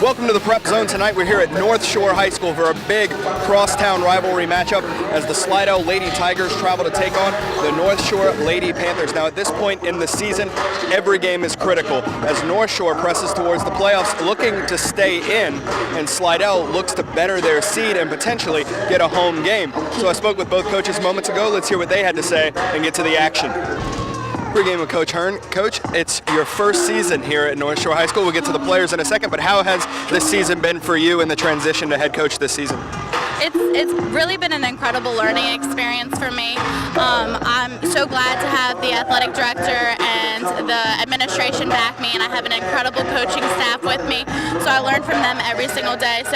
Welcome to the Prep Zone. Tonight we're here at Northshore High School for a big crosstown rivalry matchup as the Slidell Lady Tigers travel to take on the Northshore Lady Panthers. Now at this point in the season, every game is critical as Northshore presses towards the playoffs looking to stay in, and Slidell looks to better their seed and potentially get a home game. So I spoke with both coaches moments ago. Let's hear what they had to say and get to the action. Pre-game with Coach Hearn. Coach, it's your first season here at Northshore High School. We'll get to the players in a second, but how has this season been for you in the transition to head coach this season? It's really been an incredible learning experience for me. I'm so glad to have the athletic director and the administration back me, and I have an incredible coaching staff with me, so I learn from them every single day. So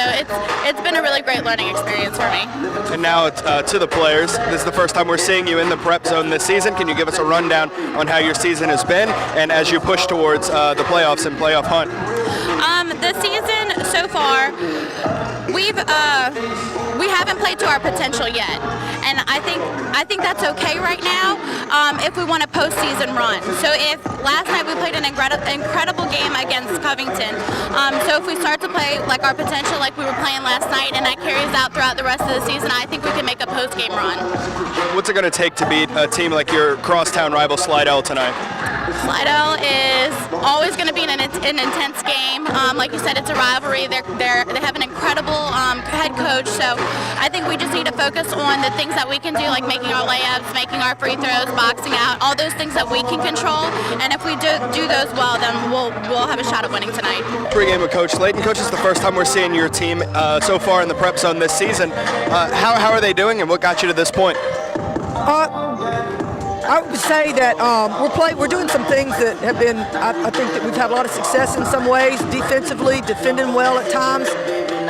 it's been a really great learning experience for me. And now to the players. This is the first time we're seeing you in the Prep Zone this season. Can you give us a rundown on how your season has been and as you push towards the playoffs and playoff hunt? The season so far, we haven't played to our potential yet, and I think that's okay right now if we want a postseason run. So if last night we played an incredible game against Covington, so if we start to play like our potential like we were playing last night and that carries out throughout the rest of the season, I think we can make a post-game run. What's it going to take to beat a team like your crosstown rival Slidell tonight? Slidell is always going to be an intense game. Like you said, it's a rivalry. They have an incredible head coach, so I think we just need to focus on the things that we can do, like making our layups, making our free throws, boxing out, all those things that we can control. And if we do those well, then we'll have a shot at winning tonight. Pre-game with Coach Slayton. Coach, it's the first time we're seeing your team so far in the Prep Zone this season. How are they doing, and what got you to this point? I would say that we're doing some things that have been, I think that we've had a lot of success in some ways, defensively, defending well at times.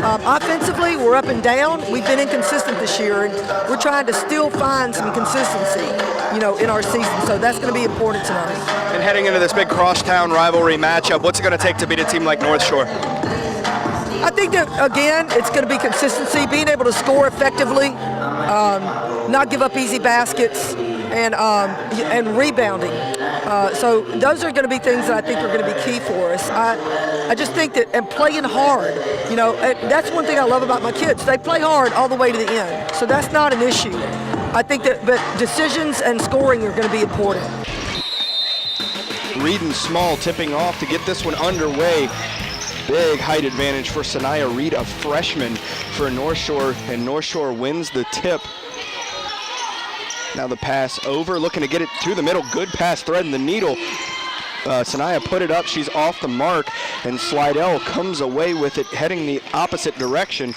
Offensively, we're up and down. We've been inconsistent this year, and we're trying to still find some consistency, in our season. So that's going to be important tonight. And heading into this big crosstown rivalry matchup, what's it going to take to beat a team like Northshore? I think that, again, it's going to be consistency, being able to score effectively, not give up easy baskets, and rebounding. So those are going to be things that I think are going to be key for us. I just think that, and playing hard, that's one thing I love about my kids. They play hard all the way to the end. So that's not an issue. I think that, but decisions and scoring are going to be important. Reed and Small tipping off to get this one underway. Big height advantage for Sanaya Reed, a freshman for Northshore, and Northshore wins the tip. Now the pass over, looking to get it to the middle. Good pass, threading the needle. Sanaya put it up, she's off the mark, and Slidell comes away with it, heading the opposite direction.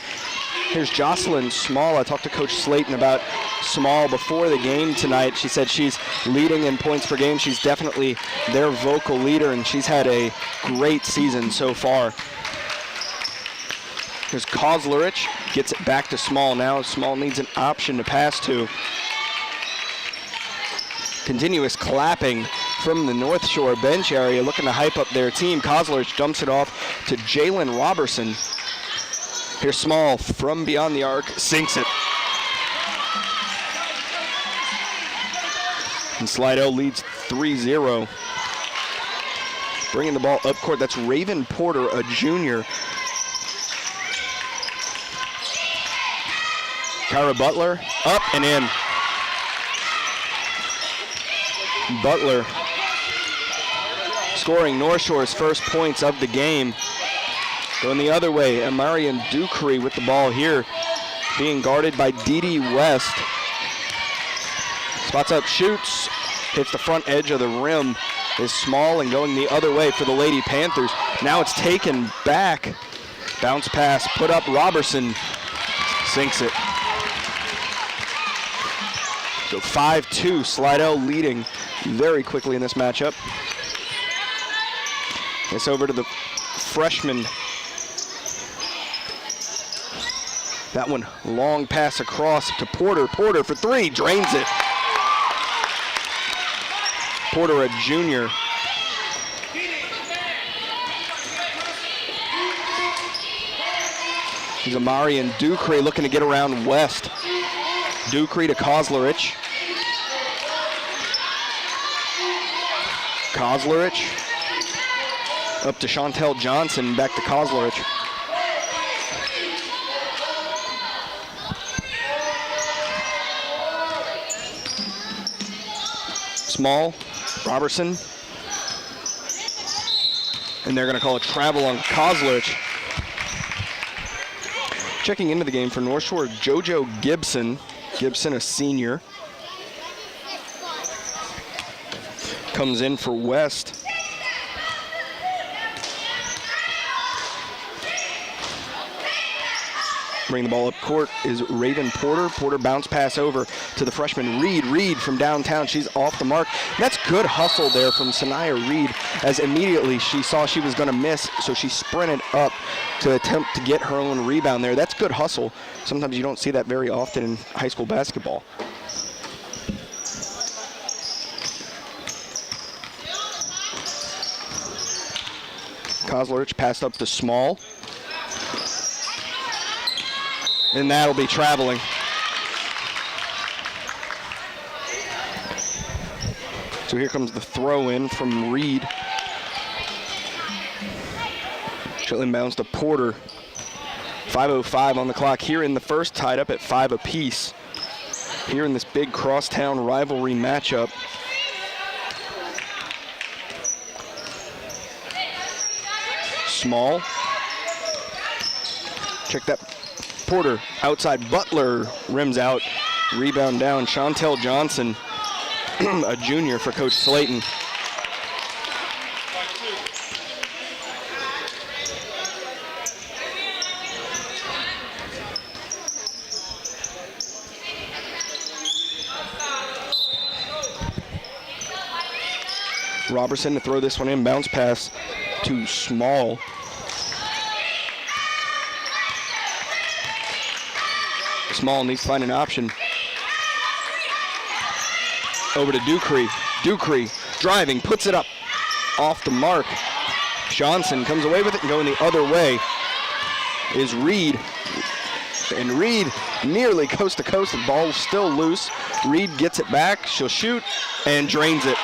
Here's Jocelyn Small. I talked to Coach Slayton about Small before the game tonight. She said she's leading in points per game. She's definitely their vocal leader, and she's had a great season so far. Here's Kozlerich, gets it back to Small now. Small needs an option to pass to. Continuous clapping from the Northshore bench area, looking to hype up their team. Kozlerich dumps it off to Jalen Robertson. Here's Small from beyond the arc, sinks it. And Slidell leads 3-0. Bringing the ball up court, that's Raven Porter, a junior. Kyra Butler, up and in. Butler scoring Northshore's first points of the game. Going the other way, Amarian Ducree with the ball here, being guarded by Dee West. Spots up, shoots, hits the front edge of the rim, is Small, and going the other way for the Lady Panthers. Now it's taken back. Bounce pass, put up, Robertson sinks it. So 5-2, Slidell leading very quickly in this matchup. It's over to the freshman. That one, long pass across to Porter. Porter for three, drains it. Porter, a junior. Here's Amari and Ducree looking to get around West. Ducree to Kozlerich. Kozlerich up to Chantel Johnson, back to Kozlerich. Small, Robertson. And they're going to call a travel on Kozlich. Checking into the game for North Shore, JoJo Gibson. Gibson, a senior. Comes in for West. Bringing the ball up court is Raven Porter. Porter bounce pass over to the freshman Reed. Reed from downtown, she's off the mark. That's good hustle there from Sanaya Reed, as immediately she saw she was going to miss, so she sprinted up to attempt to get her own rebound there. That's good hustle. Sometimes you don't see that very often in high school basketball. Kozlerich passed up to Small. And that'll be traveling. So here comes the throw in from Reed. She'll inbounds to Porter. 5:05 on the clock here in the first, tied up at 5 apiece. Here in this big crosstown rivalry matchup. Small. Check that. Porter outside, Butler rims out, rebound down. Chantel Johnson, a junior for Coach Slayton. Robertson to throw this one in, bounce pass to Small. Small needs to find an option. Over to Ducree. Ducree driving, puts it up off the mark. Johnson comes away with it, and going the other way is Reed. And Reed nearly coast to coast. The ball is still loose. Reed gets it back. She'll shoot and drains it.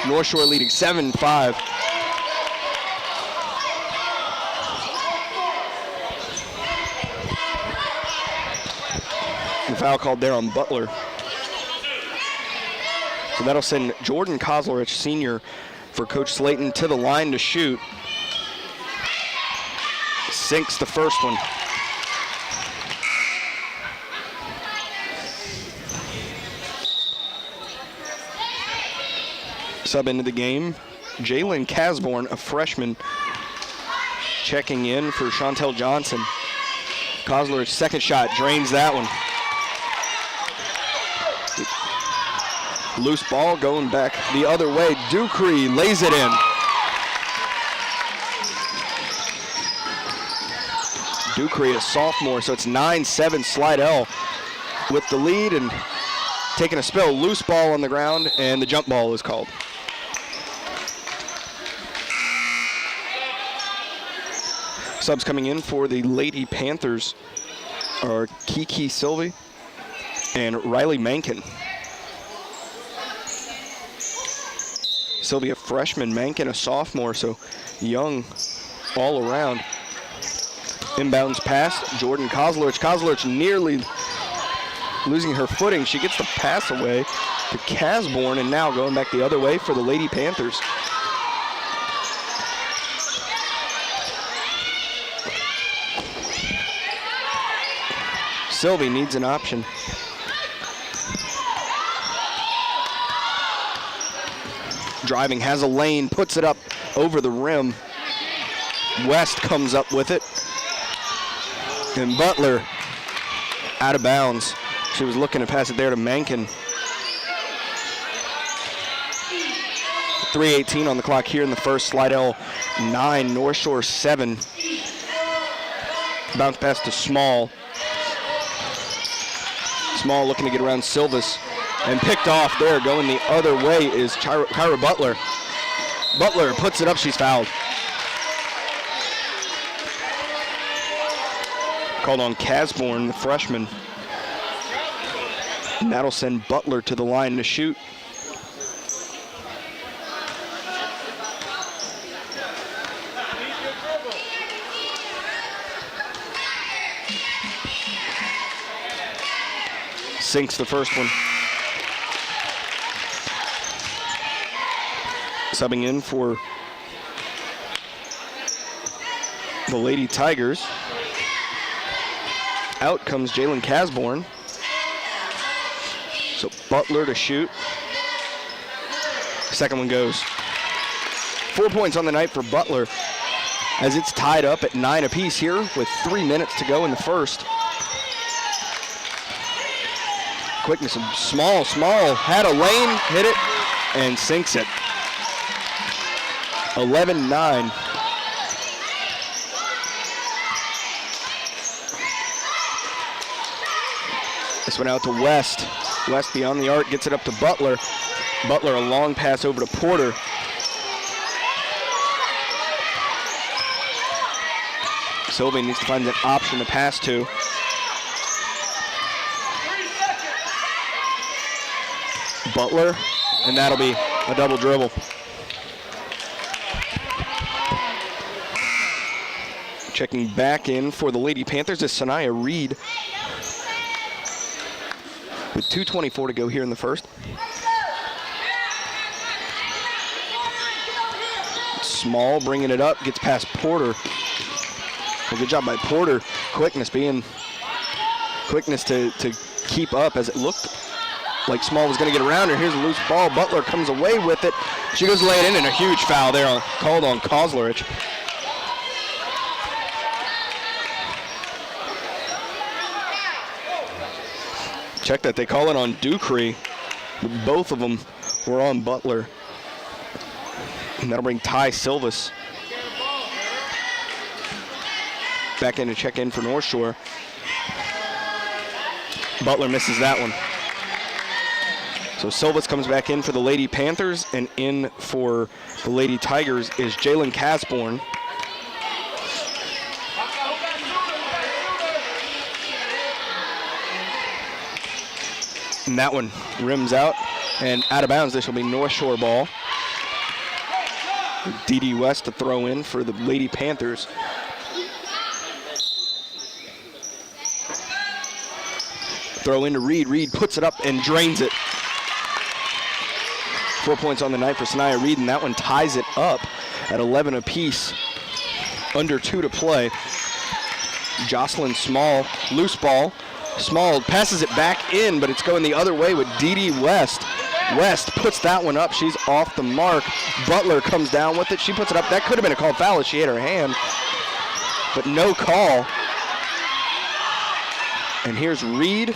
North Shore leading 7-5. Foul called there on Butler. So that'll send Jordan Kozlerich, senior for Coach Slayton, to the line to shoot. Sinks the first one. Sub into the game, Jalen Casborn, a freshman, checking in for Chantel Johnson. Kozlerich's second shot drains that one. Loose ball going back the other way. Ducree lays it in. Ducree, a sophomore, so it's 9-7 Slidell with the lead and taking a spill. Loose ball on the ground, and the jump ball is called. Subs coming in for the Lady Panthers are Kiki Sylvie and Riley Mankin. Sylvia, freshman, Mankin, a sophomore, so young all around. Inbounds pass, Jordan Kozlerich. Kozlerich nearly losing her footing. She gets the pass away to Casborn, and now going back the other way for the Lady Panthers. Sylvie needs an option. Driving, has a lane, puts it up over the rim. West comes up with it. And Butler out of bounds. She was looking to pass it there to Mankin. 3:18 on the clock here in the first. Slidell 9, North Shore 7. Bounce pass to Small. Small looking to get around Silvas. And picked off there. Going the other way is Kyra Butler. Butler puts it up. She's fouled. Called on Casborn, the freshman. And that'll send Butler to the line to shoot. sinks the first one. Subbing in for the Lady Tigers. Out comes Jalen Casborn. So Butler to shoot. Second one goes. 4 points on the night for Butler as it's tied up at 9 apiece here with 3 minutes to go in the first. Quickness, small, had a lane, hit it, and sinks it. 11-9. This one out to West. West beyond the arc, gets it up to Butler. Butler, a long pass over to Porter. Sylvie needs to find an option to pass to. Butler, and that'll be a double dribble. Checking back in for the Lady Panthers is Sanaya Reed. With 2:24 to go here in the first. Small bringing it up, gets past Porter. Well, good job by Porter. Quickness to keep up as it looked like Small was going to get around her. Here's a loose ball. Butler comes away with it. She goes to lay it in, and a huge foul there called on Kozlerich. Check that, they call it on Ducree. Both of them were on Butler. And that'll bring Ty Silvas back in to check in for North Shore. Butler misses that one. So Silvas comes back in for the Lady Panthers, and in for the Lady Tigers is Jalen Casborn. And that one rims out and out of bounds. This will be North Shore ball. D.D. West to throw in for the Lady Panthers. Throw into Reed. Reed puts it up and drains it. 4 points on the night for Sanaya Reed, and that one ties it up at 11 apiece. Under 2 to play. Jocelyn Small, loose ball. Small passes it back in, but it's going the other way with D.D. West. West puts that one up. She's off the mark. Butler comes down with it. She puts it up. That could have been a called foul as she hit her hand, but no call. And here's Reed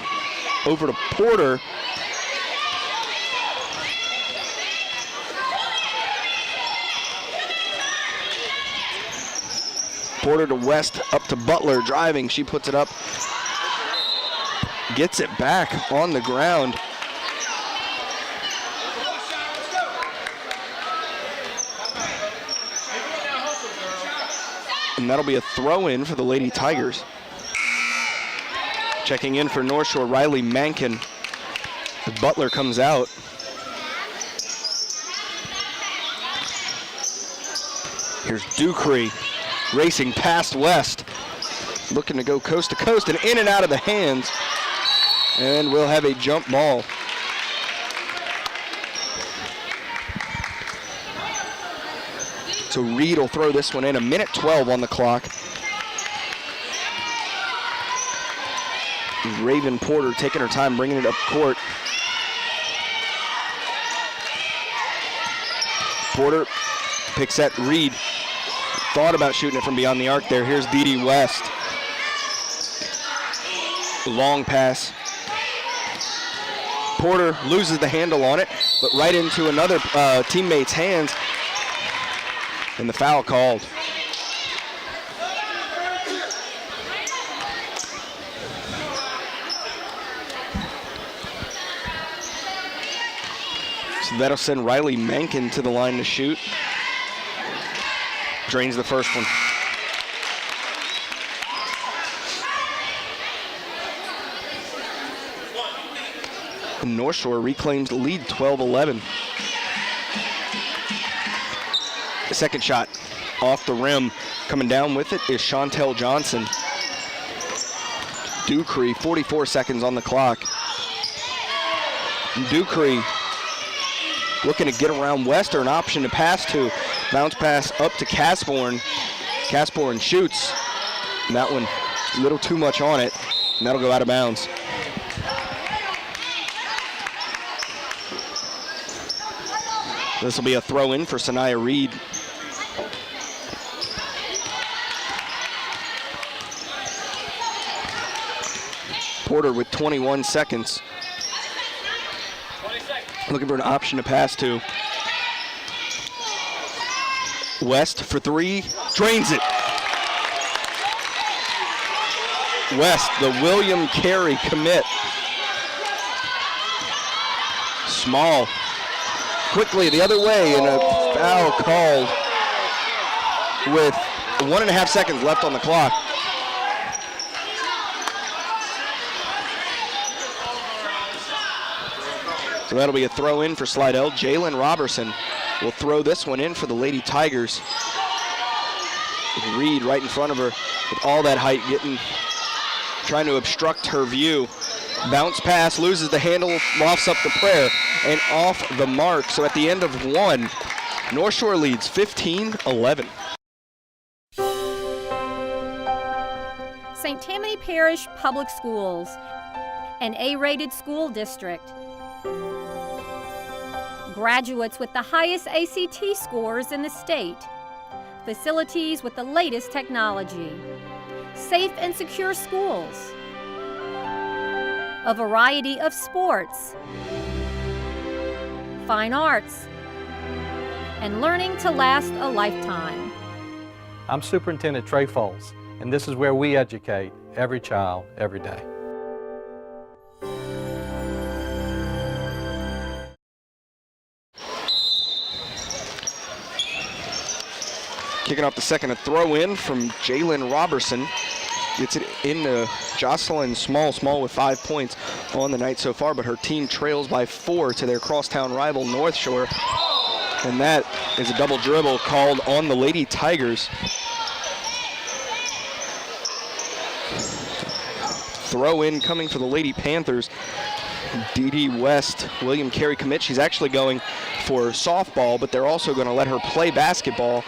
over to Porter. Porter to West, up to Butler, driving. She puts it up. Gets it back on the ground. And that'll be a throw-in for the Lady Tigers. Checking in for North Shore, Riley Mankin. Butler comes out. Here's Ducree racing past West. Looking to go coast to coast and in and out of the hands. And we'll have a jump ball. So Reed will throw this one in. 1:12 on the clock. Raven Porter taking her time, bringing it up court. Porter picks at Reed. Thought about shooting it from beyond the arc there. Here's D.D. West. Long pass. Porter loses the handle on it, but right into another teammate's hands. And the foul called. So that'll send Riley Mankin to the line to shoot. Drains the first one. And North Shore reclaims the lead, 12-11. The second shot off the rim. Coming down with it is Chantel Johnson. Ducree, 44 seconds on the clock. Ducree looking to get around Wester, an option to pass to. Bounce pass up to Casborn. Casborn shoots. And that one a little too much on it, and that'll go out of bounds. This will be a throw in for Sanaya Reed. Porter with 21 seconds. Looking for an option to pass to. West for three, drains it. West, the William Carey commit. Small, quickly the other way, and a foul called with 1.5 seconds left on the clock. So that'll be a throw in for Slidell. Jalen Robertson will throw this one in for the Lady Tigers. Reed right in front of her with all that height, trying to obstruct her view. Bounce pass, loses the handle, lofts up the prayer, and off the mark. So at the end of one, North Shore leads 15-11. St. Tammany Parish Public Schools, an A-rated school district. Graduates with the highest ACT scores in the state. Facilities with the latest technology. Safe and secure schools. A variety of sports. Fine arts. And learning to last a lifetime. I'm Superintendent Trey Foles, and this is where we educate every child, every day. Kicking off the second, a throw in from Jalen Robertson. Gets it into Jocelyn Small with 5 points on the night so far, but her team trails by 4 to their crosstown rival North Shore. And that is a double dribble called on the Lady Tigers. Throw in coming for the Lady Panthers. Dee West, William Carey commit. She's actually going for softball, but they're also going to let her play basketball.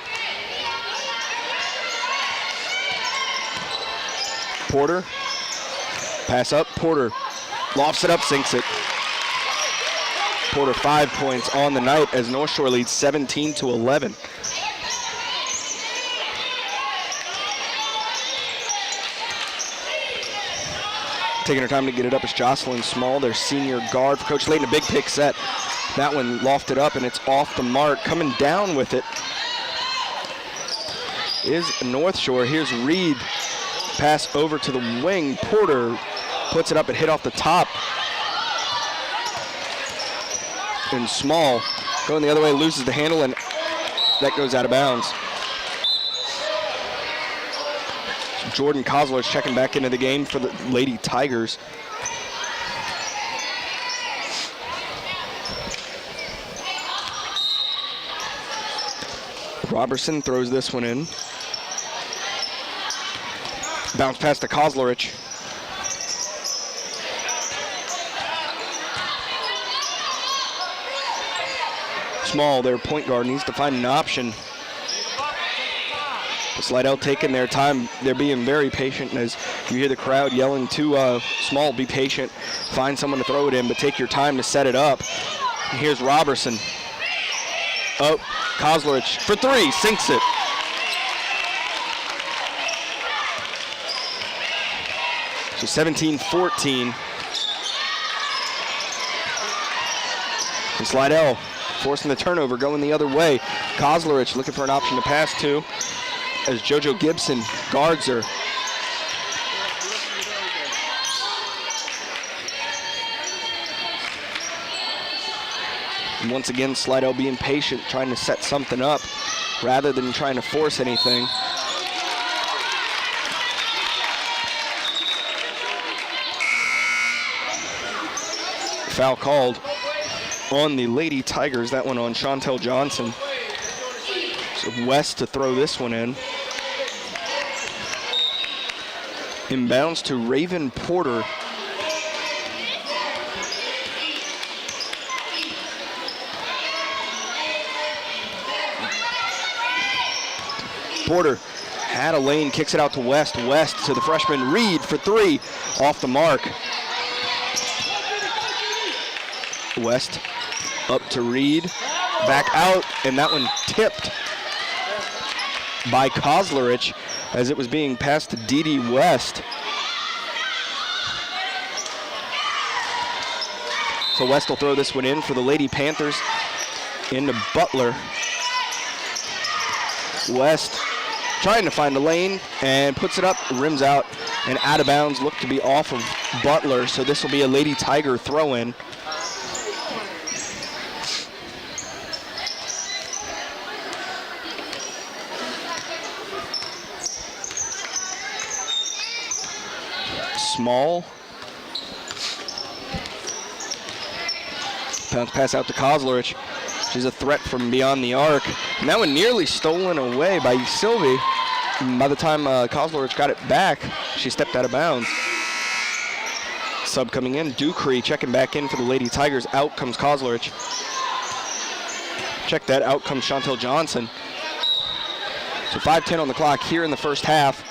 Porter, pass up, Porter lofts it up, sinks it. Porter 5 points on the night as North Shore leads 17-11. Taking her time to get it up is Jocelyn Small, their senior guard for Coach Layton. A big pick set. That one lofted up and it's off the mark. Coming down with it is North Shore. Here's Reed. Pass over to the wing. Porter puts it up and hit off the top. And Small going the other way, loses the handle, and that goes out of bounds. Jordan Kozler is checking back into the game for the Lady Tigers. Robertson throws this one in. Bounce pass to Kozlerich. Small, their point guard, needs to find an option. Slidell taking their time. They're being very patient, and as you hear the crowd yelling to Small, be patient, find someone to throw it in, but take your time to set it up. And here's Robertson. Oh, Kozlerich for three, sinks it. So 17-14. And Slidell forcing the turnover, going the other way. Kozlerich looking for an option to pass to as JoJo Gibson guards her. And once again, Slidell being patient, trying to set something up rather than trying to force anything. Foul called on the Lady Tigers. That one on Chantel Johnson. So West to throw this one in. Inbounds to Raven Porter. Porter had a lane, kicks it out to West. West to the freshman Reed for three, off the mark. West up to Reed, back out, and that one tipped by Kozlerich as it was being passed to Dee West. So West will throw this one in for the Lady Panthers into Butler. West trying to find a lane and puts it up, rims out, and out of bounds, looked to be off of Butler, so this will be a Lady Tiger throw-in. Small. Bounce pass out to Kozlerich. She's a threat from beyond the arc. And that one nearly stolen away by Sylvie. By the time Kozlerich got it back, she stepped out of bounds. Sub coming in, Ducree checking back in for the Lady Tigers. Out comes Kozlerich. Check that, out comes Chantel Johnson. So 5:10 on the clock here in the first half.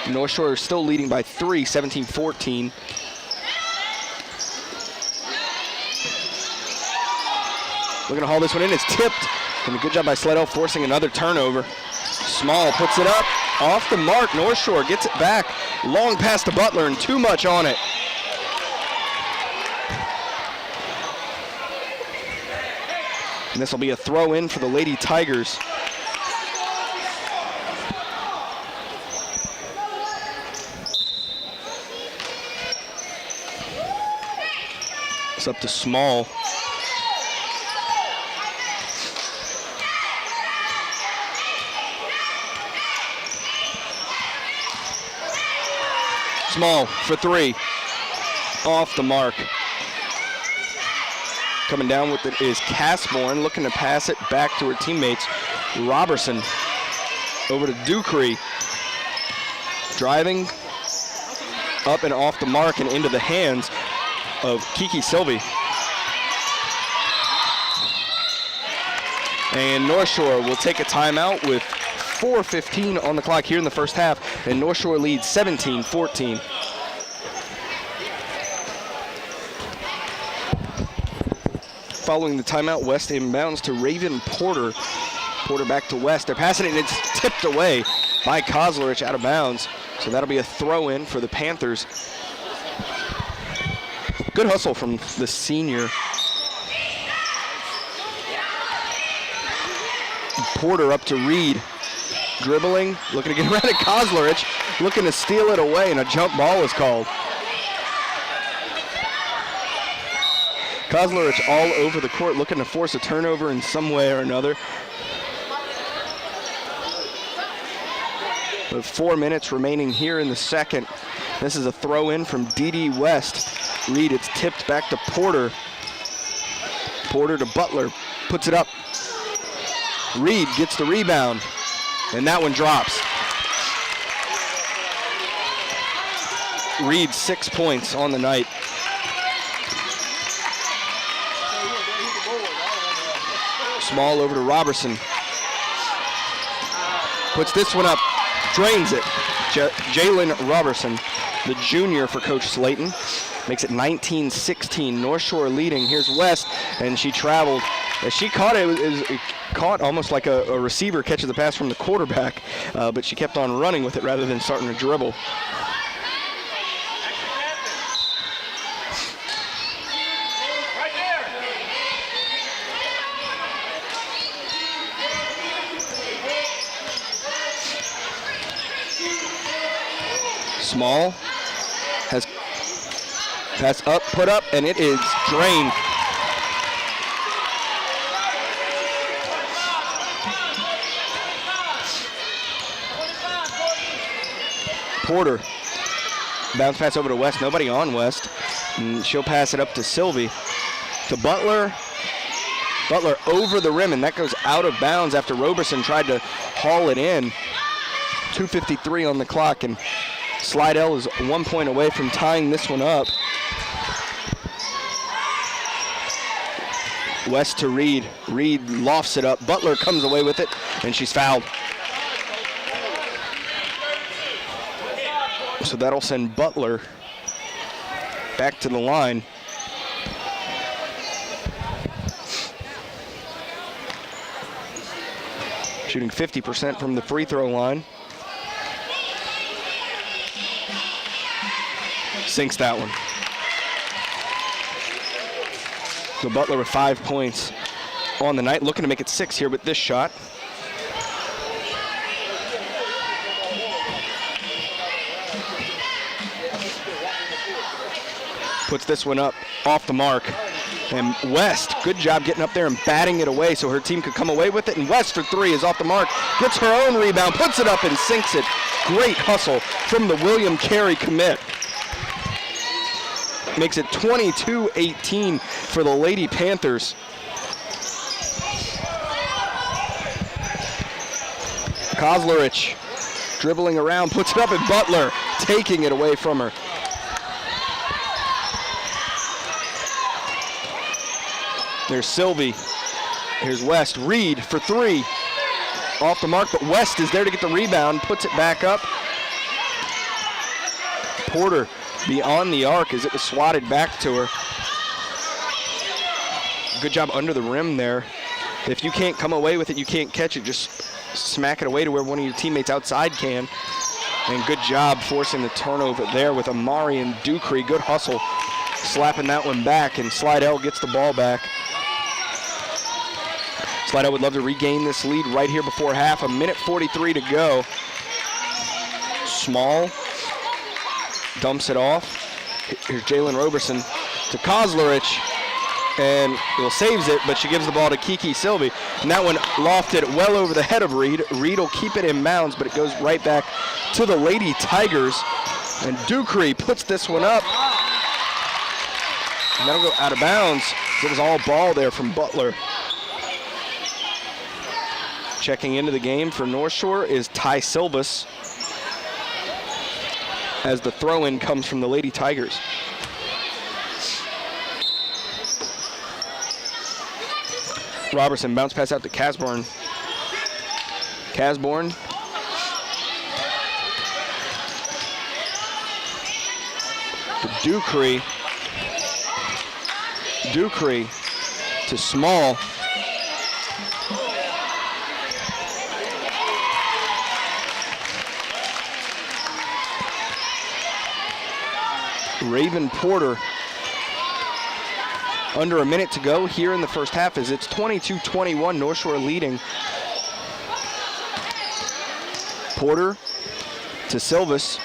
Northshore is still leading by 3, 17-14. Looking to haul this one in. It's tipped. And a good job by Slidell forcing another turnover. Small puts it up. Off the mark. Northshore gets it back. Long pass to Butler and too much on it. And this will be a throw in for the Lady Tigers. It's up to Small. Small for three. Off the mark. Coming down with it is Casborn, looking to pass it back to her teammates. Robertson over to Ducree. Driving up and off the mark and into the hands of Kiki Sylvie. And Northshore will take a timeout with 4:15 on the clock here in the first half, and Northshore leads 17-14. Following the timeout, West inbounds to Raven Porter. Porter back to West. They're passing it, and it's tipped away by Kozlerich out of bounds. So that'll be a throw-in for the Panthers. Good hustle from the senior. Porter up to Reed. Dribbling, looking to get around at Kozlerich, looking to steal it away, and a jump ball is called. Kozlerich all over the court, looking to force a turnover in some way or another. With 4 minutes remaining here in the second. This is a throw-in from Dee West. Reed, it's tipped back to Porter. Porter to Butler, puts it up. Reed gets the rebound. And that one drops. Reed 6 points on the night. Small over to Robertson. Puts this one up, drains it. Jalen Robertson, the junior for Coach Slayton, makes it 19-16. Northshore leading. Here's West, and she traveled. As she caught it, it caught almost like a receiver catches the pass from the quarterback, but she kept on running with it rather than starting to dribble. Small has pass up, put up, and it is drained. Porter, bounce pass over to West, nobody on West, and she'll pass it up to Sylvie. To Butler. Butler over the rim, and that goes out of bounds after Roberson tried to haul it in. 2:53 on the clock, and Slidell is 1 point away from tying this one up. West to Reed. Reed lofts it up. Butler comes away with it, and she's fouled. So that'll send Butler back to the line. Shooting 50% from the free throw line. Sinks that one. So Butler with 5 points on the night, looking to make it 6 here with this shot. Puts this one up off the mark. And West, good job getting up there and batting it away so her team could come away with it. And West for 3 is off the mark, gets her own rebound, puts it up and sinks it. Great hustle from the William Carey commit. Makes it 22-18 for the Lady Panthers. Kozlerich dribbling around, puts it up, and Butler taking it away from her. There's Sylvie. Here's West. Reed for 3. Off the mark, but West is there to get the rebound, puts it back up. Porter beyond the arc as it was swatted back to her. Good job under the rim there. If you can't come away with it, you can't catch it, just smack it away to where one of your teammates outside can. And good job forcing the turnover there with Amari and Ducree. Good hustle, slapping that one back, and Slidell gets the ball back. Slidell would love to regain this lead right here before half. 1:43 to go. Small dumps it off. Here's Jalen Roberson to Kozlerich, and Will saves it, but she gives the ball to Kiki Sylvie. And that one lofted well over the head of Reed. Reed will keep it in bounds, but it goes right back to the Lady Tigers. And Ducree puts this one up. And that'll go out of bounds. It was all ball there from Butler. Checking into the game for North Shore is Ty Silvas, as the throw-in comes from the Lady Tigers. Robertson bounce pass out to Casborn. Casborn. To Ducree. Ducree to Small. Raven Porter. Under a minute to go here in the first half as it's 22-21, North Shore leading. Porter to Silvas.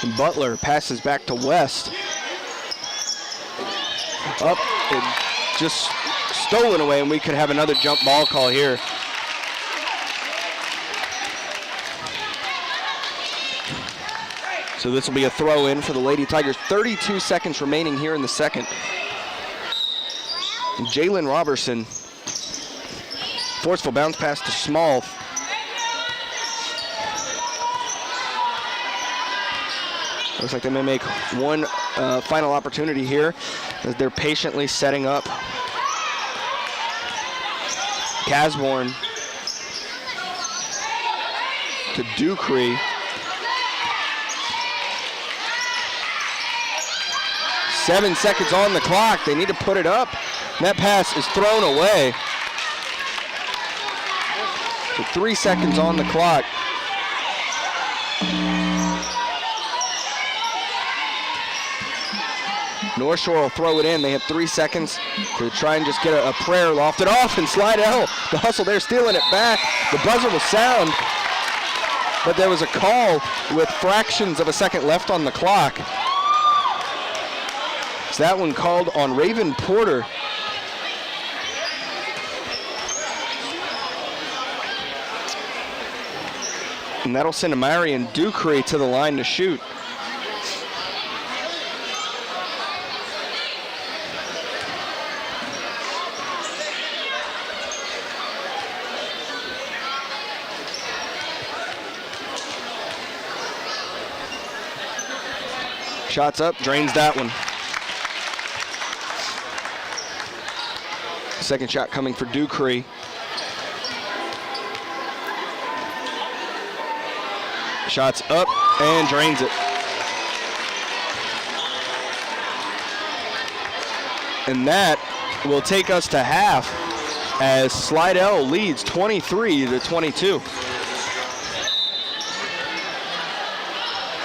And Butler passes back to West. Up and just stolen away, and we could have another jump ball call here. So this will be a throw in for the Lady Tigers. 32 seconds remaining here in the second. And Jalen Robertson, forceful bounce pass to Small. Looks like they may make one final opportunity here as they're patiently setting up. Casborn to Ducree. 7 seconds on the clock. They need to put it up. That pass is thrown away. So 3 seconds on the clock. North Shore will throw it in. They have 3 seconds to try and just get a prayer lofted off, and Slidell, the hustle there, stealing it back. The buzzer will sound, but there was a call with fractions of a second left on the clock. So that one called on Raven Porter. And that'll send Amari and Ducree to the line to shoot. Shots up, drains that one. Second shot coming for Ducree. Shots up and drains it. And that will take us to half as Slidell leads 23-22.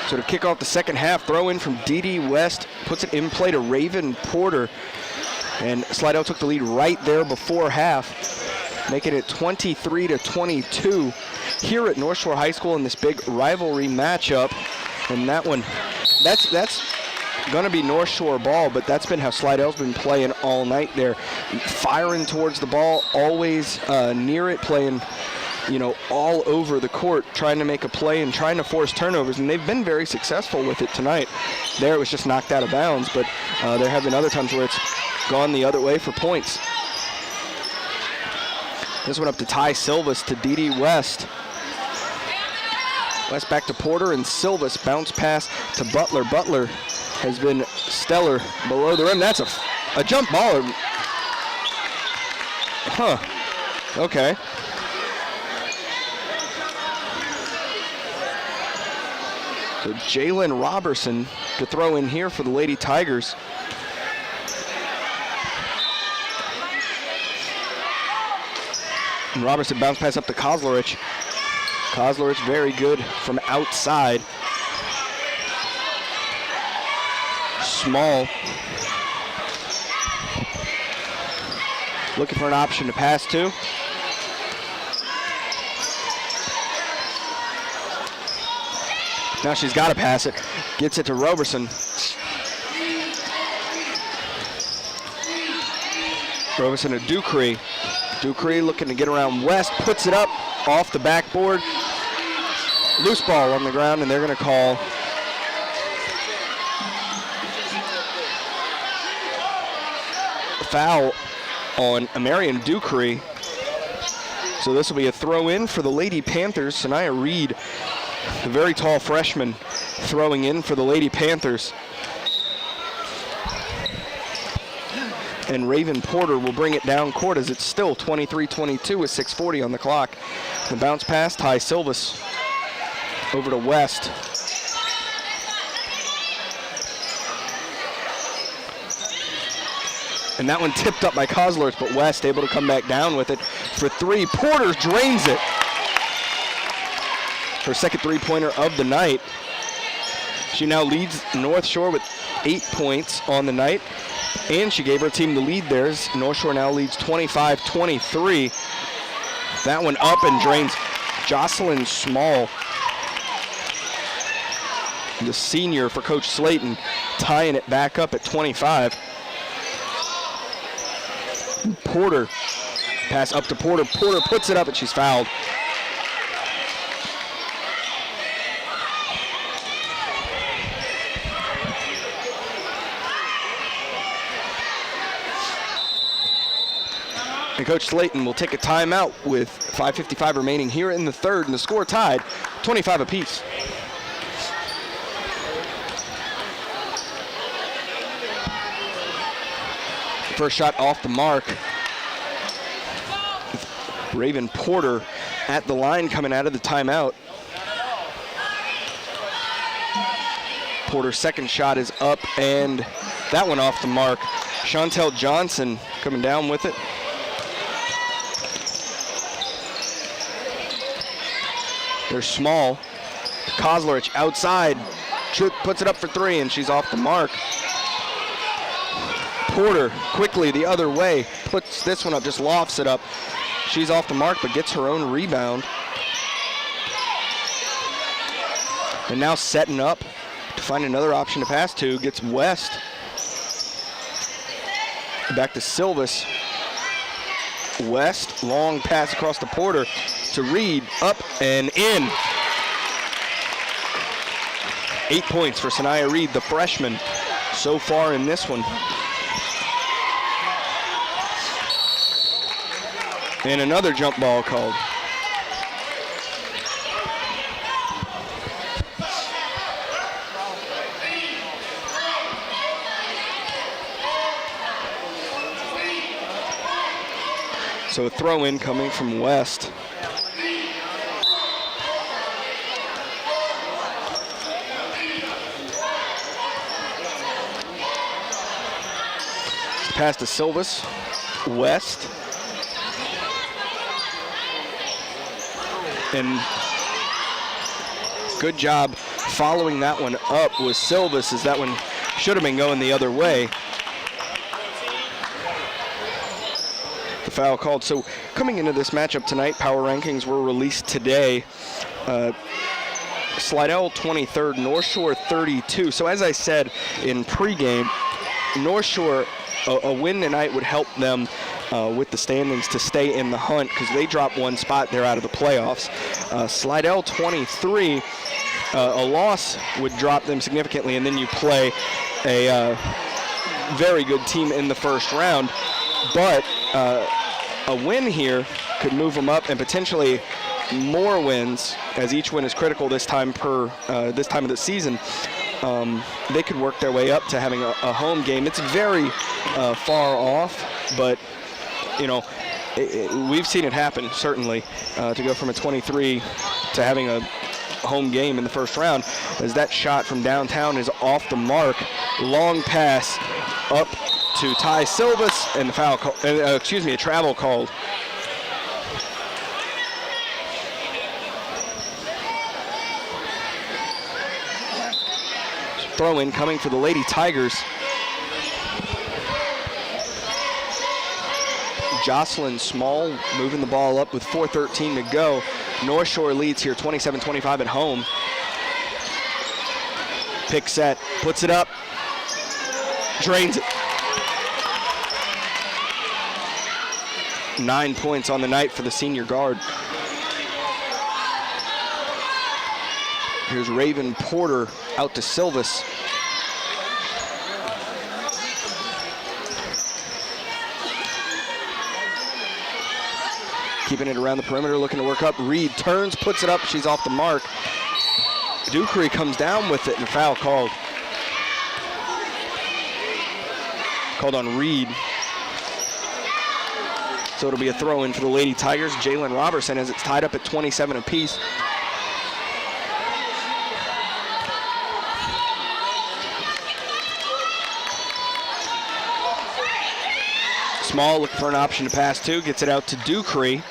So to kick off the second half, throw in from D.D. West, puts it in play to Raven Porter. And Slidell took the lead right there before half, making it 23-22 here at Northshore High School in this big rivalry matchup. And that one, that's going to be Northshore ball, but that's been how Slidell's been playing all night there. Firing towards the ball, always near it, playing, you know, all over the court, trying to make a play and trying to force turnovers, and they've been very successful with it tonight. There it was just knocked out of bounds, but there have been other times where it's gone the other way for points. This one up to Ty Silvas to D.D. West. West back to Porter, and Silvas bounce pass to Butler. Butler has been stellar below the rim. That's a jump ball. Huh. Okay. So Jalen Robertson to throw in here for the Lady Tigers. And Robertson bounce pass up to Kozlerich. Kozlerich very good from outside. Small. Looking for an option to pass to. Now she's got to pass it. Gets it to Roberson. Roberson to Ducree. Ducree looking to get around West. Puts it up off the backboard. Loose ball on the ground, and they're going to call a foul on Marion Ducree. So this will be a throw in for the Lady Panthers. Sanaya Reed, the very tall freshman, throwing in for the Lady Panthers. And Raven Porter will bring it down court as it's still 23-22 with 6:40 on the clock. The bounce pass, Ty Silvas over to West. And that one tipped up by Kozlerich, but West able to come back down with it for three. Porter drains it. Her second three-pointer of the night. She now leads Northshore with 8 points on the night, and she gave her team the lead there. Northshore now leads 25-23. That one up and drains. Jocelyn Small, the senior for Coach Slayton, tying it back up at 25. Porter, pass up to Porter. Porter puts it up and she's fouled. And Coach Slayton will take a timeout with 5:55 remaining here in the third, and the score tied 25 apiece. First shot off the mark. Raven Porter at the line coming out of the timeout. Porter's second shot is up, and that one off the mark. Chantel Johnson coming down with it. They're small. Kozlerich outside, puts it up for three, and she's off the mark. Porter quickly the other way, puts this one up, just lofts it up. She's off the mark, but gets her own rebound. And now setting up to find another option to pass to, gets West. Back to Silvas. West, long pass across to Porter to Reed, up and in. 8 points for Sanaya Reed, the freshman, so far in this one. And another jump ball called. So a throw in coming from West. Pass to Silvis. West. And good job following that one up with Silvis, as that one should have been going the other way. The foul called. So coming into this matchup tonight, power rankings were released today. Slidell 23rd, Northshore 32. So as I said in pregame, Northshore, a win tonight would help them with the standings to stay in the hunt, because they drop one spot, they're out of the playoffs. Slidell 23, a loss would drop them significantly, and then you play a very good team in the first round. But a win here could move them up, and potentially more wins, as each win is critical this time of the season. They could work their way up to having a home game. It's very far off, but you know, we've seen it happen, certainly, to go from a 23 to having a home game in the first round, as that shot from downtown is off the mark. Long pass up to Ty Silvis, and the foul call, a travel called. Throw in coming for the Lady Tigers. Jocelyn Small moving the ball up with 4:13 to go. Northshore leads here 27-25 at home. Pick set, puts it up, drains it. 9 points on the night for the senior guard. Here's Raven Porter out to Silvis. Keeping it around the perimeter, looking to work up. Reed turns, puts it up, she's off the mark. Ducree comes down with it, and a foul called. Called on Reed. So it'll be a throw in for the Lady Tigers. Jalen Robertson, as it's tied up at 27 apiece. Small looking for an option to pass to, gets it out to Ducree.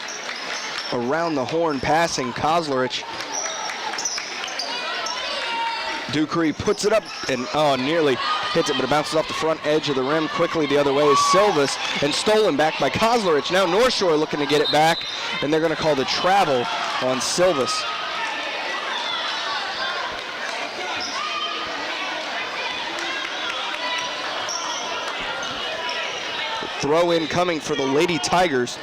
Around the horn passing, Kozlerich. Ducree puts it up and nearly hits it, but it bounces off the front edge of the rim. Quickly the other way is Silvis, and stolen back by Kozlerich. Now Northshore looking to get it back, and they're going to call the travel on Silvis. Throw in coming for the Lady Tigers.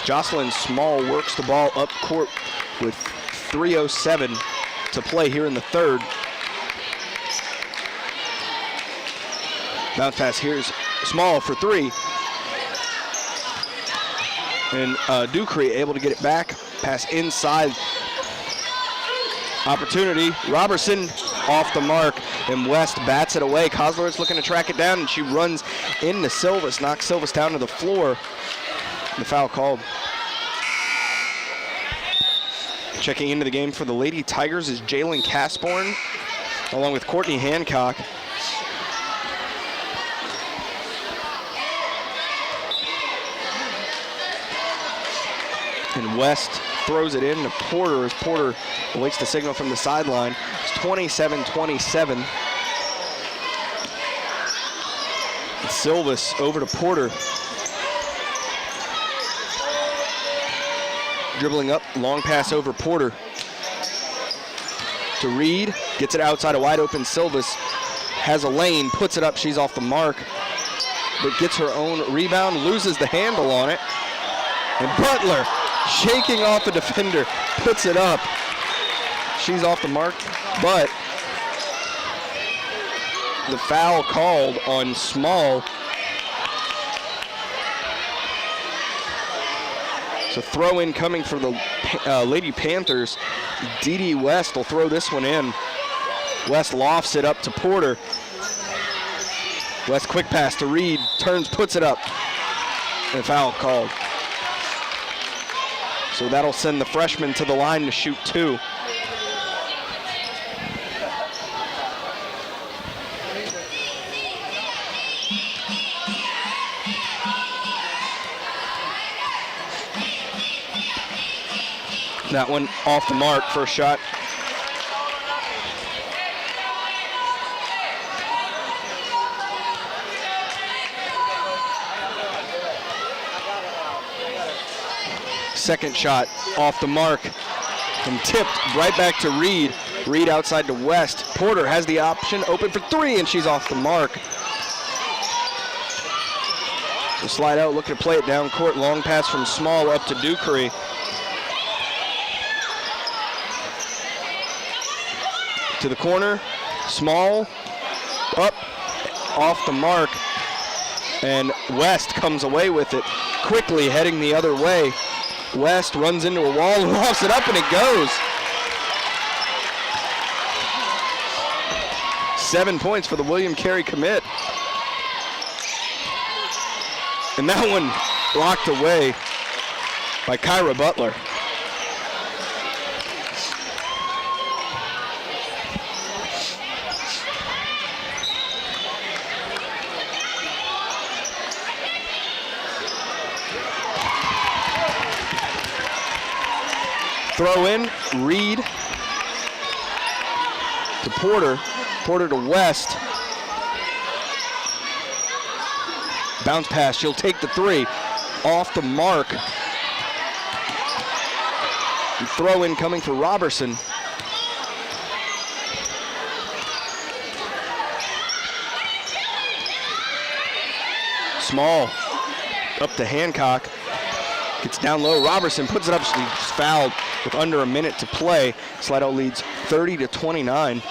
Jocelyn Small works the ball up court with 3:07 to play here in the third. Bounce pass, here's Small for three. And Ducree able to get it back. Pass inside. Opportunity. Robertson off the mark, and West bats it away. Kozler's looking to track it down, and she runs into Silvis, knocks Silvis down to the floor. The foul called. Checking into the game for the Lady Tigers is Jalen Casborn, along with Courtney Hancock. And West throws it in to Porter, as Porter awaits the signal from the sideline. It's 27-27. Silvis over to Porter. Dribbling up, long pass over Porter. To Reed, gets it outside a wide open Silvis. Has a lane, puts it up, she's off the mark. But gets her own rebound, loses the handle on it. And Butler, shaking off a defender, puts it up. She's off the mark, but the foul called on Small. So throw in coming for the Lady Panthers. Dee West will throw this one in. West lofts it up to Porter. West quick pass to Reed, turns, puts it up. And foul called. So that'll send the freshman to the line to shoot two. That one off the mark, first shot. Second shot off the mark and tipped right back to Reed. Reed outside to West. Porter has the option, open for three, and she's off the mark. So Slidell looking to play it down court. Long pass from Small up to Ducree. To the corner, Small, up, off the mark, and West comes away with it, quickly heading the other way. West runs into a wall and lofts it up, and it goes. 7 points for the William Carey commit. And that one blocked away by Kyra Butler. Throw in, Reed to Porter, Porter to West. Bounce pass, she'll take the three, off the mark. And throw in coming for Robertson. Small, up to Hancock. Gets down low, Robertson puts it up, she's fouled with under a minute to play. Slidell leads 30-29.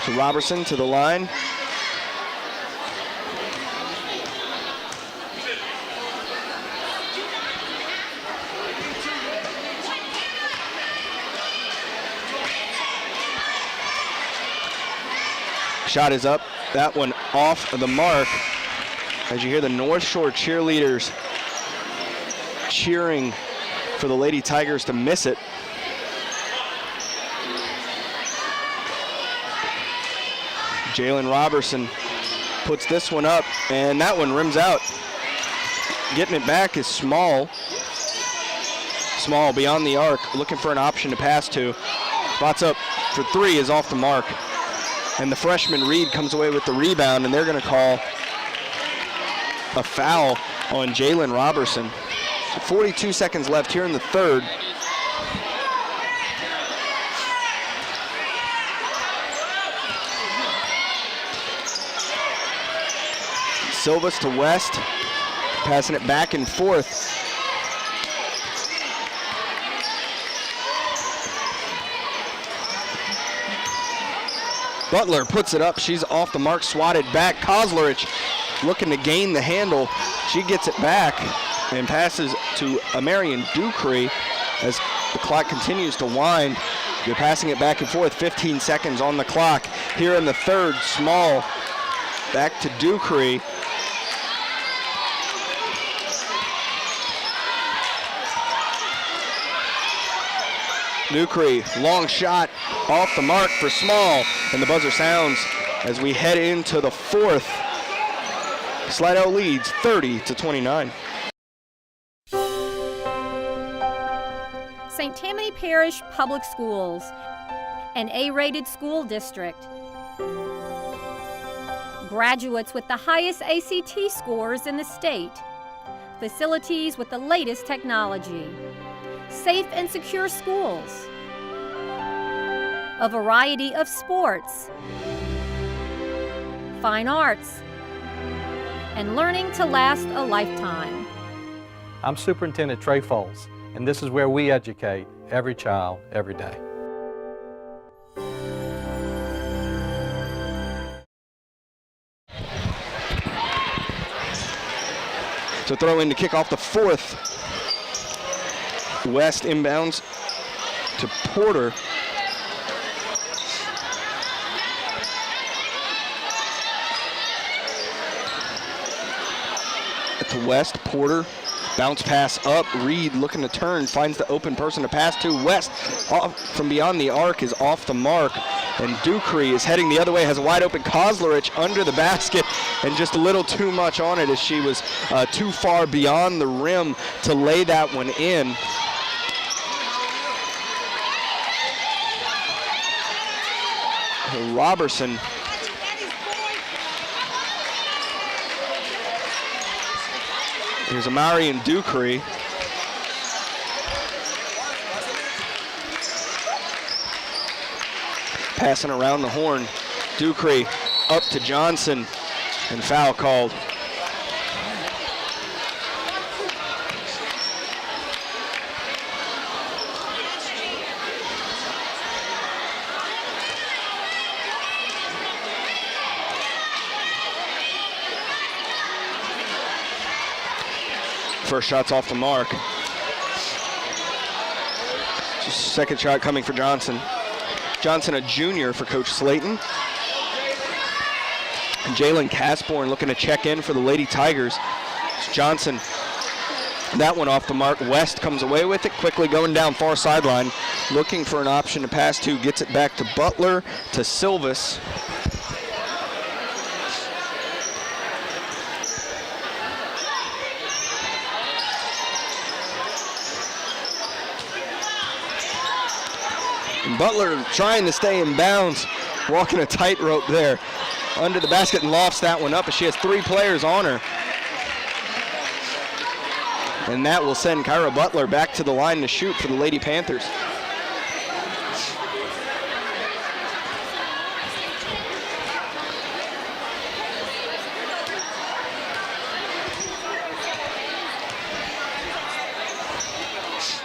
So Robertson to the line. Shot is up, that one off of the mark. As you hear the North Shore cheerleaders cheering for the Lady Tigers to miss it. Jalen Robertson puts this one up, and that one rims out. Getting it back is Small. Small beyond the arc, looking for an option to pass to. Spots up for three, is off the mark. And the freshman Reed comes away with the rebound, and they're going to call a foul on Jalen Robertson. 42 seconds left here in the third. Silvas to West, passing it back and forth. Butler puts it up, she's off the mark, swatted back. Kozlerich looking to gain the handle. She gets it back and passes to Marion Ducree as the clock continues to wind. They're passing it back and forth, 15 seconds on the clock. Here in the third, Small back to Ducree. Ducree, long shot, off the mark for Small, and the buzzer sounds as we head into the fourth. Slidell leads 30-29. St. Tammany Parish Public Schools, an A-rated school district. Graduates with the highest ACT scores in the state. Facilities with the latest technology. Safe and secure schools. A variety of sports. Fine arts. And learning to last a lifetime. I'm Superintendent Trey Foles, and this is where we educate every child, every day. So throw in to kick off the fourth. West inbounds to Porter. To West, Porter Bounce pass up. Reed looking to turn, finds the open person to pass to. West off from beyond the arc is off the mark. And Ducree is heading the other way, has a wide open Kozlerich under the basket, and just a little too much on it as she was too far beyond the rim to lay that one in. Robertson here's Amari and Ducree. Passing around the horn. Ducree up to Johnson, and foul called. First shot's off the mark. Second shot coming for Johnson. Johnson, a junior for Coach Slayton. And Jalen Casborn looking to check in for the Lady Tigers. It's Johnson, that one off the mark. West comes away with it, quickly going down far sideline, looking for an option to pass to, gets it back to Butler, to Silvis. Butler trying to stay in bounds, walking a tightrope there under the basket and lofts that one up as she has 3 players on her. And that will send Kyra Butler back to the line to shoot for the Lady Panthers.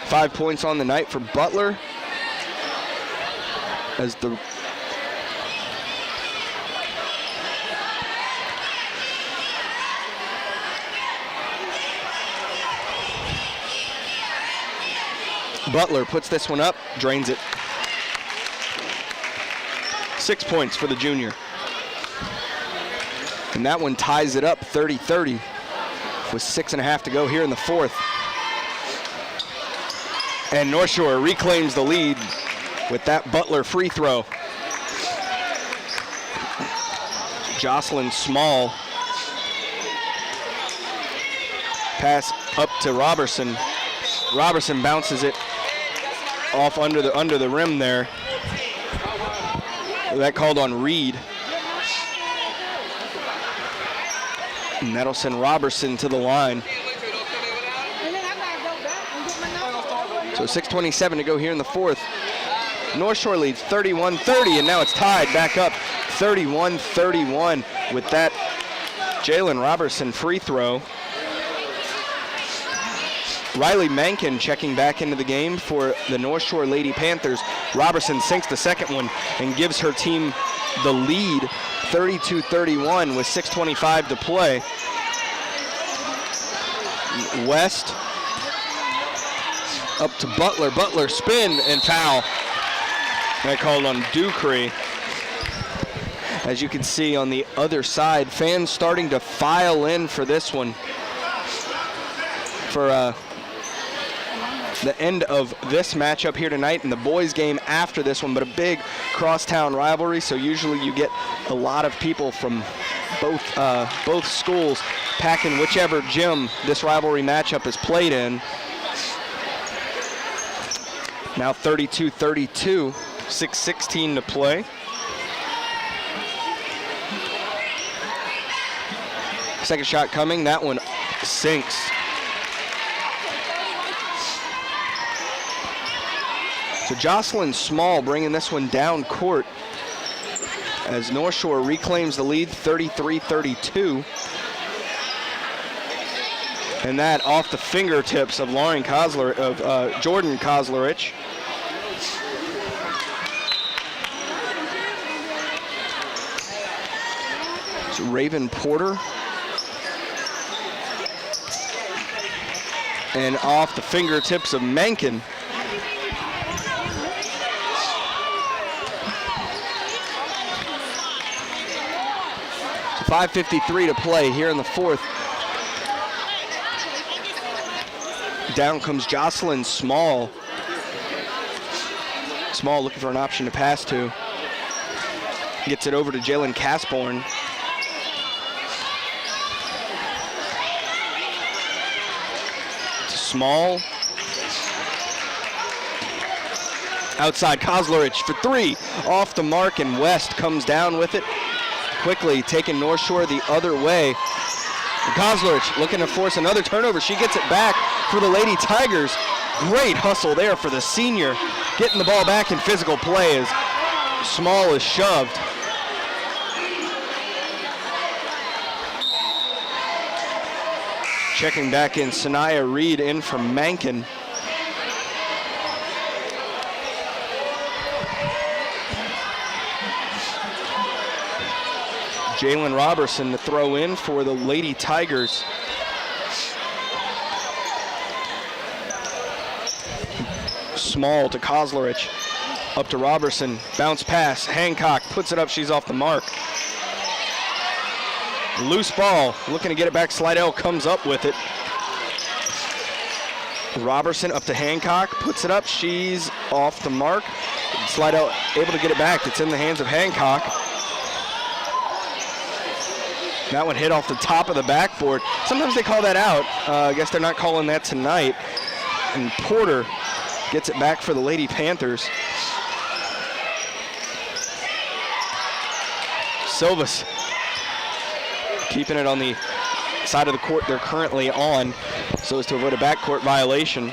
Five points on the night for Butler. As the Butler puts this one up, drains it. 6 points for the junior. And that one ties it up 30-30 with 6.5 to go here in the fourth. And Northshore reclaims the lead with that Butler free throw. Jocelyn Small. Pass up to Robertson. Robertson bounces it off under the rim there. That called on Reed. And that'll send Robertson to the line. So 6:27 to go here in the fourth. Northshore leads 31-30, and now it's tied back up 31-31 with that Jalen Robertson free throw. Riley Mankin checking back into the game for the Northshore Lady Panthers. Robertson sinks the second one and gives her team the lead 32-31 with 6:25 to play. West up to Butler. Butler spin and foul. That called on Ducree. As you can see on the other side, fans starting to file in for this one. For the end of this matchup here tonight and the boys game after this one, but a big crosstown rivalry, so usually you get a lot of people from both schools packing whichever gym this rivalry matchup is played in. Now 32-32. 6:16 to play. Second shot coming, that one sinks. So Jocelyn Small bringing this one down court as Northshore reclaims the lead 33-32. And that off the fingertips of Jordan Kozlerich. So Raven Porter. And off the fingertips of Mankin. So 5:53 to play here in the fourth. Down comes Jocelyn Small. Small looking for an option to pass to. Gets it over to Jalen Casborn. Small. Outside Kozlerich for three. Off the mark, and West comes down with it. Quickly taking Northshore the other way. Kozlerich looking to force another turnover. She gets it back for the Lady Tigers. Great hustle there for the senior. Getting the ball back in physical play as Small is shoved. Checking back in, Sanaya Reed in from Mankin. Jalen Robertson to throw in for the Lady Tigers. Small to Kozlerich. Up to Robertson. Bounce pass. Hancock puts it up. She's off the mark. Loose ball. Looking to get it back. Slidell comes up with it. Robertson up to Hancock. Puts it up. She's off the mark. Slidell able to get it back. It's in the hands of Hancock. That one hit off the top of the backboard. Sometimes they call that out. I guess they're not calling that tonight. And Porter gets it back for the Lady Panthers. Silvas keeping it on the side of the court they're currently on so as to avoid a backcourt violation.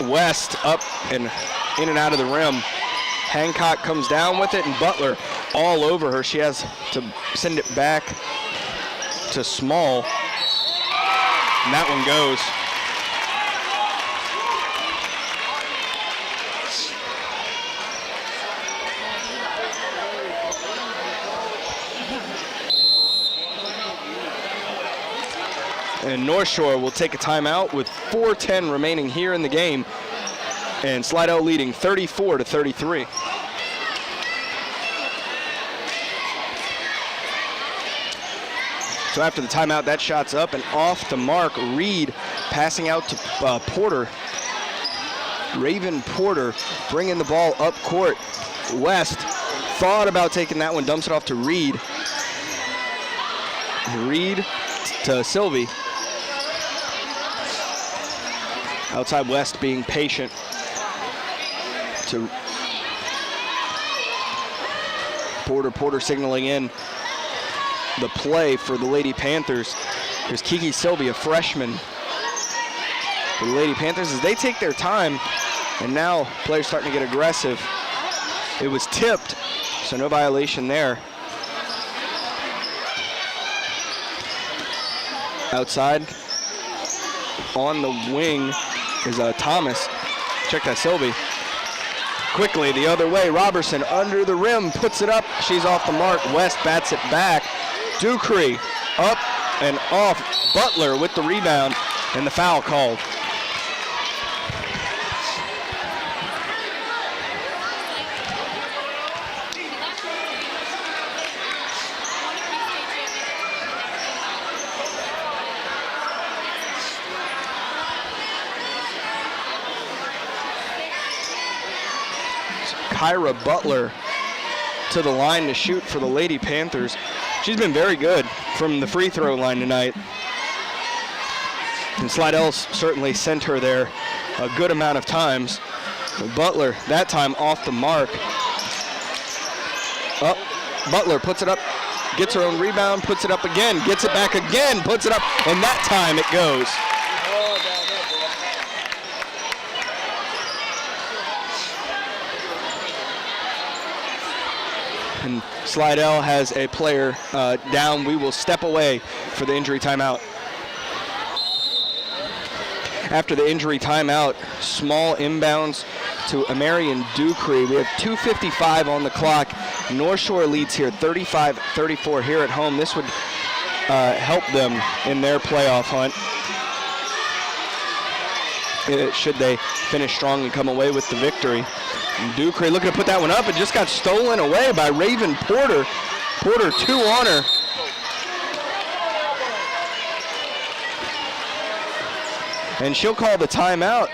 West up and in and out of the rim. Hancock comes down with it, and Butler all over her. She has to send it back to Small, and that one goes. And Northshore will take a timeout with 4:10 remaining here in the game. And Slidell leading 34-33. So after the timeout, that shot's up and off the mark. Reed passing out to Porter. Raven Porter bringing the ball up court. West thought about taking that one, dumps it off to Reed. Reed to Sylvie. Outside West being patient. To Porter signaling in the play for the Lady Panthers. There's Kiki Sylvie, a freshman for the Lady Panthers, as they take their time, and now players starting to get aggressive. It was tipped, so no violation there. Outside on the wing is Thomas. Check that, Sylvie. Quickly the other way, Robertson under the rim, puts it up. She's off the mark. West bats it back. Ducree up and off. Butler with the rebound, and the foul called. Kyra Butler to the line to shoot for the Lady Panthers. She's been very good from the free throw line tonight. And Slidell certainly sent her there a good amount of times. But Butler, that time off the mark. Up, Butler puts it up, gets her own rebound, puts it up again, gets it back again, puts it up, and that time it goes. And Slidell has a player down. We will step away for the injury timeout. After the injury timeout, Small inbounds to Amarian Ducree. We have 2:55 on the clock. Northshore leads here 35-34 here at home. This would help them in their playoff hunt, should they finish strong and come away with the victory. And Ducree looking to put that one up. It just got stolen away by Raven Porter. Porter 2 on her. and she'll call the timeout.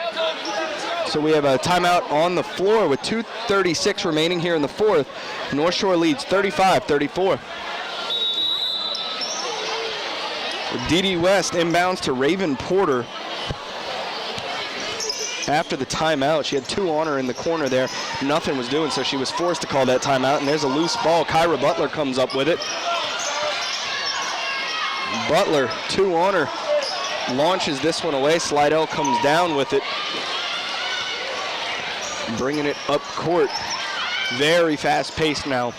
So we have a timeout on the floor with 2:36 remaining here in the fourth. North Shore leads 35-34. Dee West inbounds to Raven Porter. After the timeout, she had 2 on her in the corner there. Nothing was doing, so she was forced to call that timeout, and there's a loose ball. Kyra Butler comes up with it. Butler, 2 on her, launches this one away. Slidell comes down with it. Bringing it up court. Very fast paced now.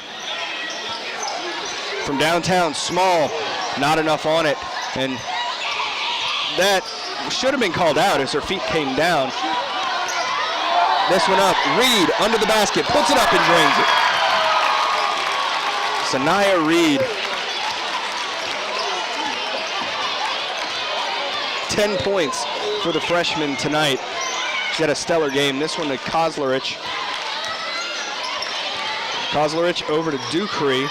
From downtown, Small, not enough on it. And that should have been called out as her feet came down. This one up, Reed under the basket, puts it up and drains it. Sanaya Reed. 10 points for the freshman tonight. She had a stellar game. This one to Kozlerich. Kozlerich over to Ducree.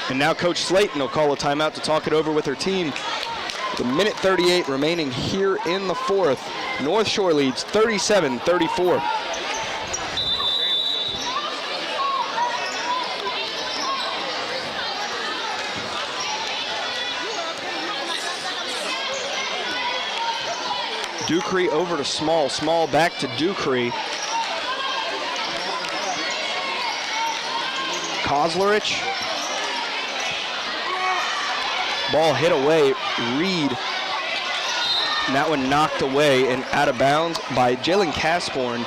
And now Coach Slayton will call a timeout to talk it over with her team. The minute 38 remaining here in the fourth. North Shore leads 37-34. Ducree over to Small. Small back to Ducree. Kozlerich. Ball hit away. Reed. And that one knocked away and out of bounds by Jalen Casborn.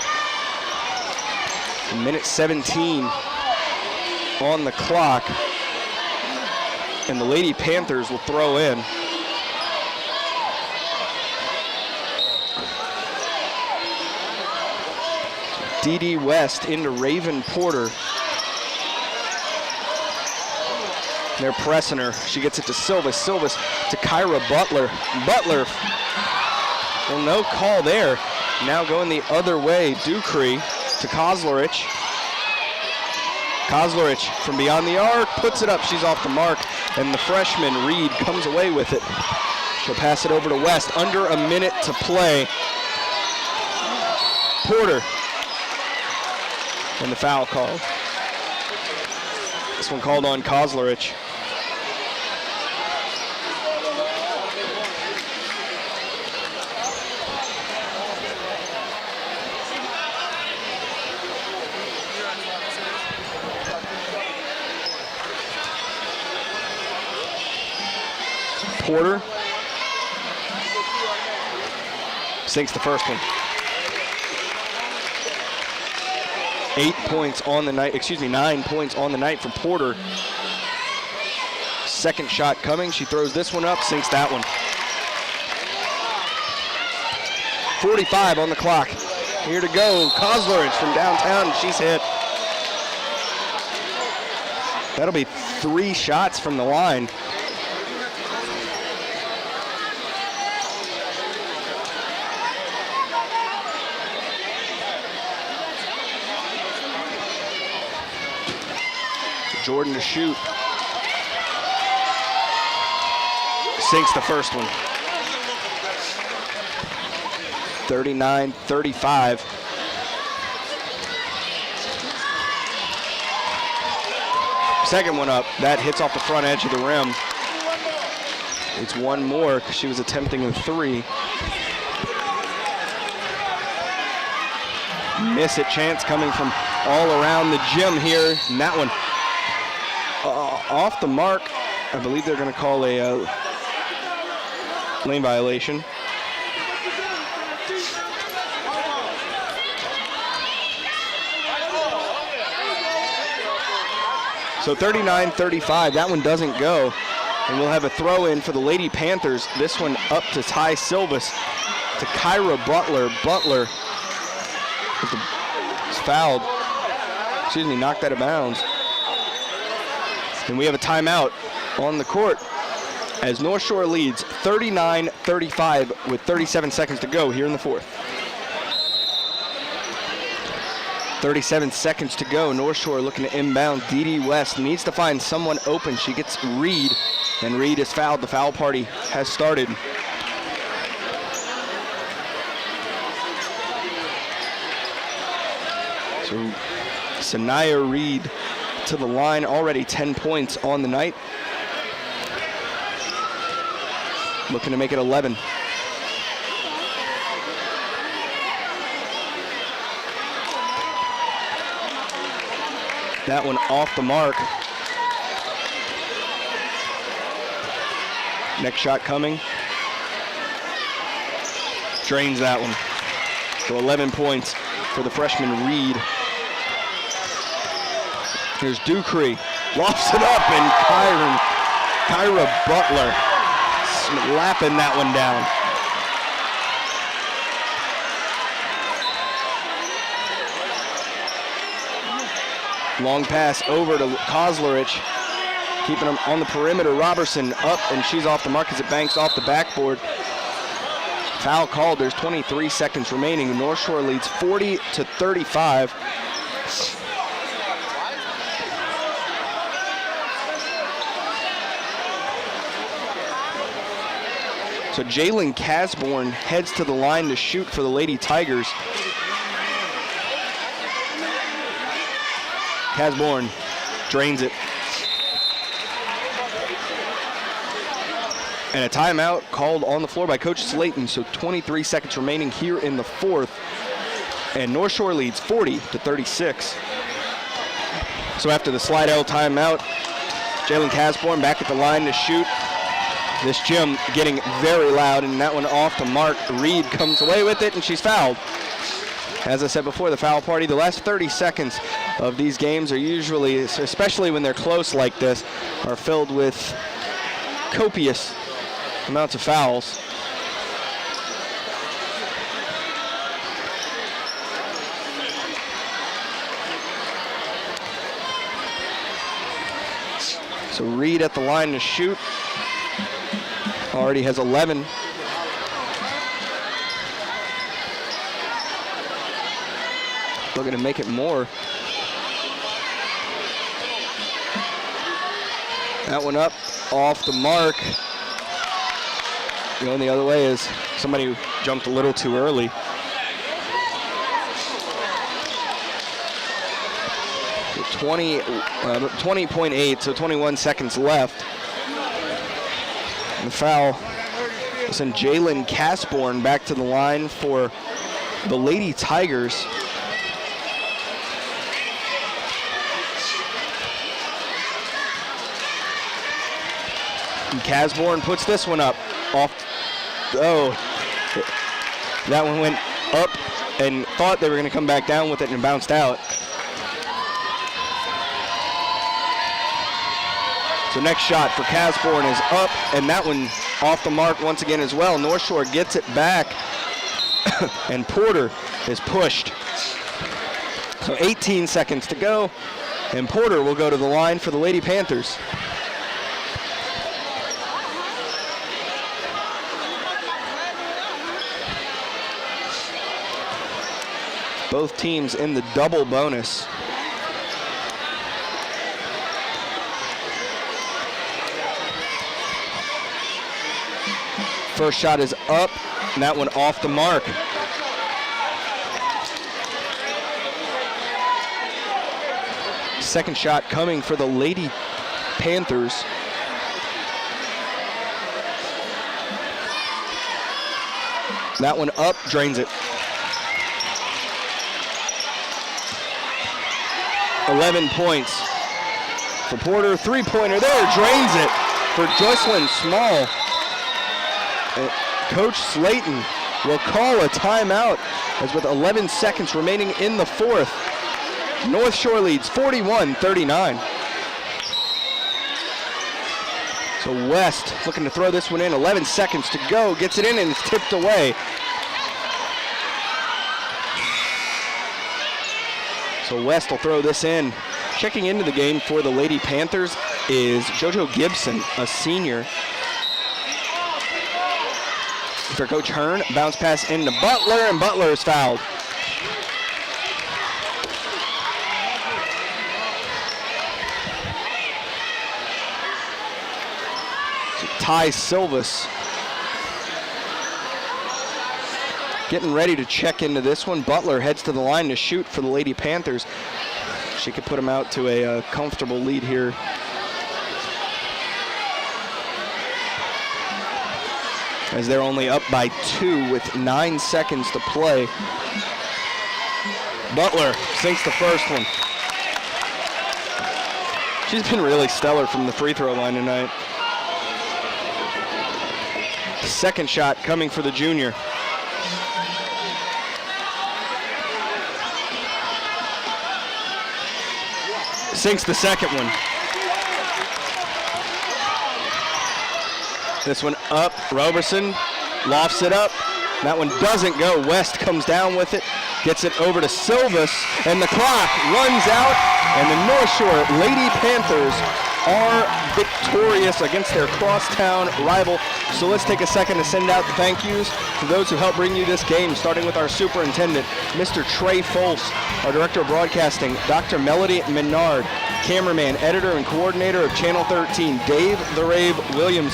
Minute 17 on the clock. And the Lady Panthers will throw in. Dee West into Raven Porter. They're pressing her. She gets it to Silvis. Silvis to Kyra Butler. Butler. Well, no call there. Now going the other way. Ducree to Kozlerich. Kozlerich from beyond the arc puts it up. She's off the mark. And the freshman, Reed, comes away with it. She'll pass it over to West. Under a minute to play. Porter. And the foul call. This one called on Kozlerich. Porter sinks the first one. 9 points on the night for Porter. Second shot coming. She throws this one up, sinks that one. 45 on the clock. Here to go. Kozlerich from downtown. She's hit. That'll be 3 shots from the line. Jordan to shoot. Sinks the first one. 39-35. Second one up. That hits off the front edge of the rim. It's one more because she was attempting a 3. Miss it chance coming from all around the gym here. And that one off the mark. I believe they're going to call a lane violation. So 39-35, that one doesn't go. And we'll have a throw in for the Lady Panthers. This one up to Ty Silvis, to Kyra Butler. Butler is fouled. Knocked out of bounds. And we have a timeout on the court as North Shore leads 39-35 with 37 seconds to go here in the fourth. 37 seconds to go. North Shore looking to inbound. Dee West needs to find someone open. She gets Reed, and Reed is fouled. The foul party has started. So Sanaya Reed to the line, already 10 points on the night. Looking to make it 11. That one off the mark. Next shot coming. Drains that one. So 11 points for the freshman Reed. Here's Ducree. Lofts it up, and Kyra Butler slapping that one down. Long pass over to Kozlerich, keeping him on the perimeter. Robertson up, and she's off the mark as it banks off the backboard. Foul called. There's 23 seconds remaining. North Shore leads 40-35. So Jalen Casborn heads to the line to shoot for the Lady Tigers. Casborn drains it. And a timeout called on the floor by Coach Slayton. So 23 seconds remaining here in the fourth. And North Shore leads 40-36. So after the Slidell timeout, Jalen Casborn back at the line to shoot. This gym getting very loud, and that one off the mark. Reed comes away with it, and she's fouled. As I said before, the foul party, the last 30 seconds of these games are usually, especially when they're close like this, are filled with copious amounts of fouls. So Reed at the line to shoot. Already has 11. Looking to make it more. That one up, off the mark. Going the other way is somebody who jumped a little too early. So 20.8, so 21 seconds left. The foul will send Jalen Casborn back to the line for the Lady Tigers. And Casborn puts this one up. Off. Oh, that one went up and thought they were going to come back down with it and bounced out. So next shot for Casborn is up, and that one off the mark once again as well. North Shore gets it back, and Porter is pushed. So 18 seconds to go, and Porter will go to the line for the Lady Panthers. Both teams in the double bonus. First shot is up, and that one off the mark. Second shot coming for the Lady Panthers. That one up, drains it. 11 points for Porter. Three-pointer there, drains it for Jocelyn Small. Coach Slayton will call a timeout as with 11 seconds remaining in the fourth. North Shore leads 41-39. So West looking to throw this one in. 11 seconds to go. Gets it in and it's tipped away. So West will throw this in. Checking into the game for the Lady Panthers is JoJo Gibson, a senior. For Coach Hearn, bounce pass into Butler, and Butler is fouled. So Ty Silvas getting ready to check into this one. Butler heads to the line to shoot for the Lady Panthers. She could put them out to a comfortable lead here. As they're only up by 2 with 9 seconds to play. Butler sinks the first one. She's been really stellar from the free throw line tonight. Second shot coming for the junior. Sinks the second one. This one up, Roberson lofts it up. That one doesn't go. West comes down with it, gets it over to Silvas, and the clock runs out, and the North Shore Lady Panthers are victorious against their crosstown rival. So let's take a second to send out the thank yous to those who helped bring you this game, starting with our superintendent, Mr. Trey Folse, our director of broadcasting, Dr. Melody Menard, cameraman, editor, and coordinator of Channel 13, Dave the Rave Williams.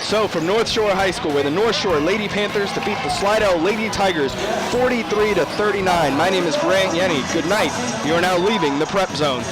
So from North Shore High School, where the North Shore Lady Panthers defeat the Slidell Lady Tigers 43-39. My name is Grant Yenny. Good night. You are now leaving the Prep Zone.